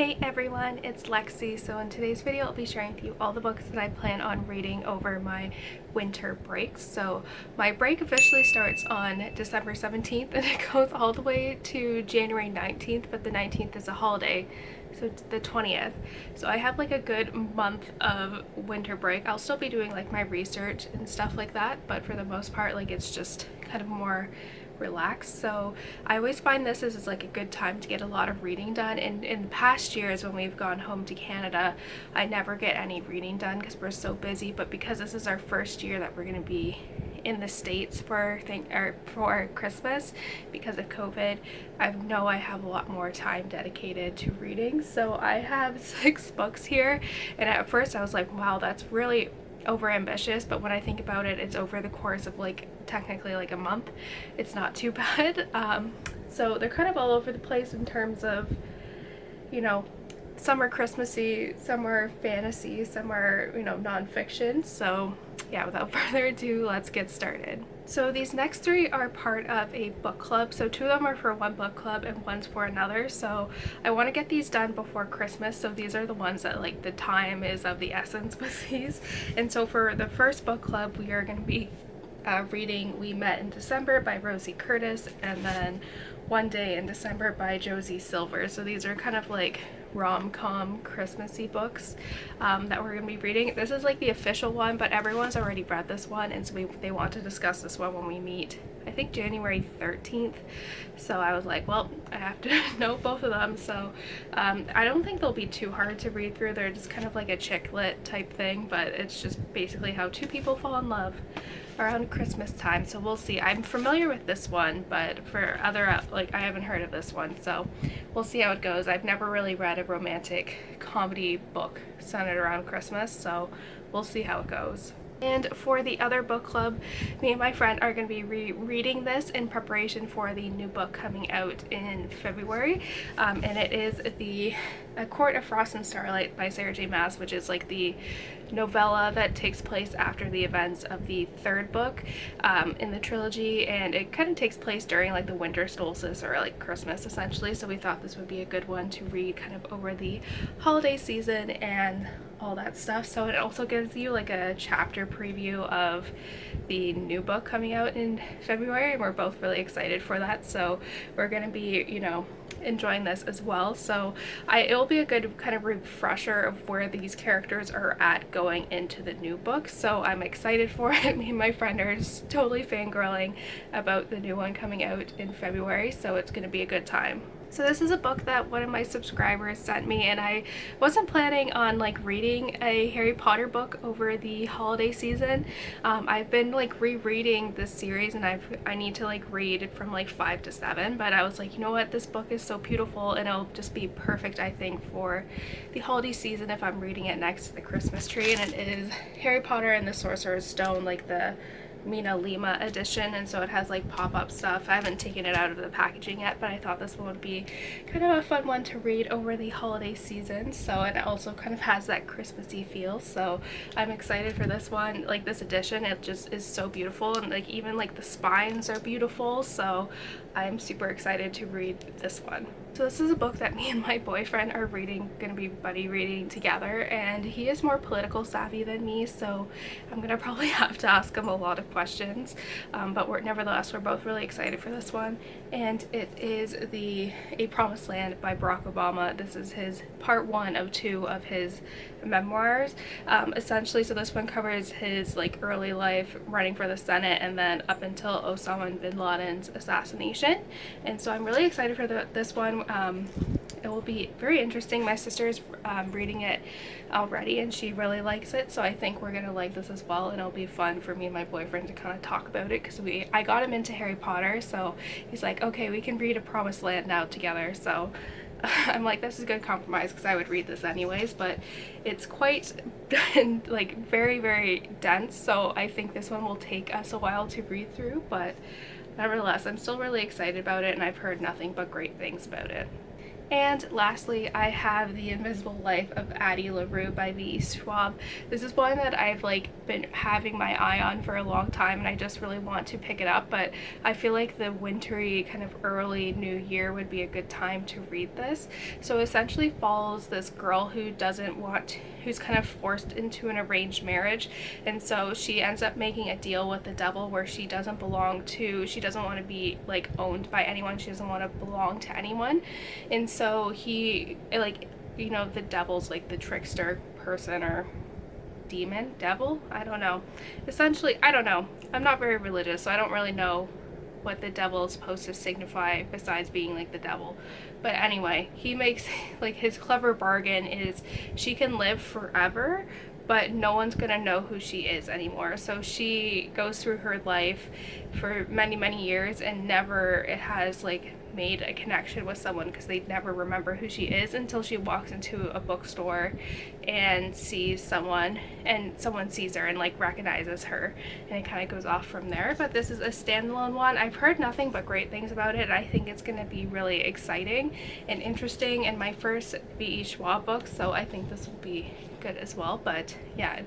Hey everyone, it's Lexi. So in today's video I'll be sharing with you all the books that I plan on reading over my winter breaks. So my break officially starts on December 17th and it goes all the way to January 19th, but the 19th is a holiday, so it's the 20th. So I have like a good month of winter break. I'll still be doing like my research and stuff like that, but for the most part like it's just kind of more relaxed. So I always find this is like a good time to get a lot of reading done, and in past years when we've gone home to Canada I never get any reading done because we're so busy, but because this is our first year that we're going to be in the States for Christmas because of COVID, I know I have a lot more time dedicated to reading. So I have 6 books here, and at first I was like, wow, that's really over ambitious, but when I think about it, it's over the course of like technically like a month. It's not too bad. So they're kind of all over the place in terms of, you know, some are Christmassy, some are fantasy, some are, you know, nonfiction. So yeah, without further ado, let's get started. So these next 3 are part of a book club. So 2 of them are for one book club and one's for another. So I want to get these done before Christmas. So these are the ones that like the time is of the essence with these. And so for the first book club, we are going to be reading We Met in December by Rosie Curtis, and then One Day in December by Josie Silver. So these are kind of like rom-com Christmassy books that we're going to be reading. This is like the official one, but everyone's already read this one, and so they want to discuss this one when we meet, I think January 13th. So I was like, well, I have to know both of them. So I don't think they'll be too hard to read through. They're just kind of like a chick lit type thing, but it's just basically how 2 people fall in love around Christmas time. So we'll see. I'm familiar with this one, but for other, like, I haven't heard of this one, so we'll see how it goes. I've never really read a romantic comedy book centered around Christmas, so we'll see how it goes. And for the other book club, me and my friend are going to be reading this in preparation for the new book coming out in February, and it is A Court of Frost and Starlight by Sarah J Maas, which is like the novella that takes place after the events of the 3rd book in the trilogy, and it kind of takes place during like the winter solstice or like Christmas essentially. So we thought this would be a good one to read kind of over the holiday season and all that stuff. So it also gives you like a chapter preview of the new book coming out in February, and we're both really excited for that. So we're going to be, you know, enjoying this as well. So it'll be a good kind of refresher of where these characters are at going into the new book. So I'm excited for it. Me and my friend are just totally fangirling about the new one coming out in February, so it's going to be a good time. So this is a book that one of my subscribers sent me, and I wasn't planning on like reading a Harry Potter book over the holiday season. I've been like rereading this series, and I need to like read from like 5 to 7, but I was like, you know what, this book is so beautiful and it'll just be perfect, I think, for the holiday season if I'm reading it next to the Christmas tree. And it is Harry Potter and the Sorcerer's Stone, like the Mina Lima edition, and so it has like pop-up stuff. I haven't taken it out of the packaging yet, but I thought this one would be kind of a fun one to read over the holiday season. So it also kind of has that Christmassy feel, so I'm excited for this one. Like this edition, it just is so beautiful, and like even like the spines are beautiful, so I'm super excited to read this one. So this is a book that me and my boyfriend are gonna be buddy reading together, and he is more political savvy than me, so I'm gonna probably have to ask him a lot of questions, but nevertheless we're both really excited for this one. And it is A Promised Land by Barack Obama. This is his part 1 of 2 of his memoirs, essentially. So this one covers his like early life running for the Senate and then up until Osama bin Laden's assassination, and so I'm really excited for this one. It will be very interesting. My sister's reading it already and she really likes it, so I think we're gonna like this as well, and it'll be fun for me and my boyfriend to kind of talk about it because I got him into Harry Potter, so he's like, okay, we can read A Promised Land now together. So I'm like, this is a good compromise because I would read this anyways, but it's quite like very, very dense, so I think this one will take us a while to read through, but nevertheless I'm still really excited about it, and I've heard nothing but great things about it. And lastly, I have The Invisible Life of Addie LaRue by V.E. Schwab. This is one that I've been having my eye on for a long time, and I just really want to pick it up, but I feel like the wintry kind of early new year would be a good time to read this. So essentially follows this girl who's kind of forced into an arranged marriage, and so she ends up making a deal with the devil where she doesn't want to be owned by anyone, she doesn't want to belong to anyone, and so he the devil's the trickster person or demon, devil, I don't know, essentially, I don't know, I'm not very religious, so I don't really know what the devil is supposed to signify besides being the devil. But anyway, he makes his clever bargain is she can live forever, but no one's gonna know who she is anymore. So she goes through her life for many years and never has made a connection with someone, because they never remember who she is until she walks into a bookstore and sees someone, and someone sees her and recognizes her, and it kind of goes off from there. But this is a standalone one. I've heard nothing but great things about it. I think it's going to be really exciting and interesting, and my first V.E. Schwab book, so I think this will be good as well. But yeah,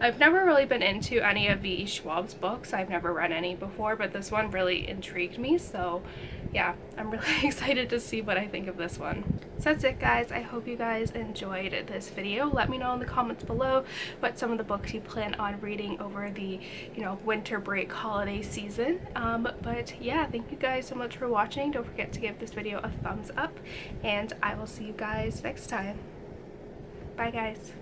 I've never really been into any of V.E. Schwab's books. I've never read any before, but this one really intrigued me, so yeah, I'm really excited to see what I think of this one. So that's it, guys. I hope you guys enjoyed this video. Let me know in the comments below what some of the books you plan on reading over the winter break holiday season. But yeah, thank you guys so much for watching. Don't forget to give this video a thumbs up, and I will see you guys next time. Bye, guys.